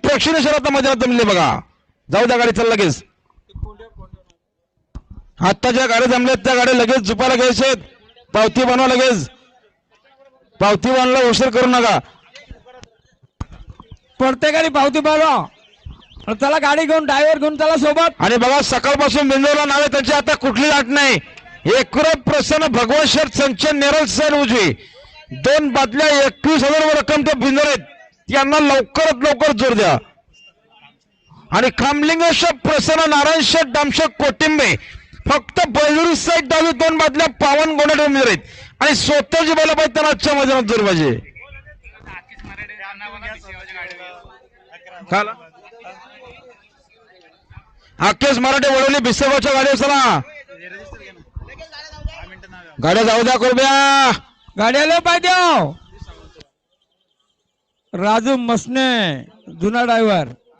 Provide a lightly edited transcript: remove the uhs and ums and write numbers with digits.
प्रेक्षणीय शर्यत मैदानात जमली बघा. जाऊ द्या गाडी चल लगेच. आता ज्या गाड्या जमल्यात त्या गाड्या लगेच झुपायला घ्यायचे. पावती बनवा लगेच. पावती बनला उशीर करू नका. प्रत्येकाने पावती बनवा. चला गाडी घेऊन ड्रायव्हर घेऊन चला सोबत. आणि बघा सकाळपासून बिंदूला नावे त्यांची आता कुठली गाठ नाही. एकूण प्रसन्न भगवान शेठ संचन नेरल सर उजवी 2 बादल्या 21,000 रक्कम ते बिंदर आहेत. यांना लवकरात लवकर जोर द्या. आणि खामलिंगेश प्रसन्न नारायण शेठ दामशेठ कोटिंबे फक्त बैलुरी साईड डावी 2 बादल्या 52 गोंडे बिंदर आहेत. आणि स्वतःची बैल पाहिजे त्यांना आजच्या मैदानात जोर पाहिजे. आकेश मराठे वडवली बिसेगावच्या गाडीवर चला. गाड्या जाऊ द्या कुरब्या. गाड्याला पाहिजे राजू मसने जुना ड्रायव्हर.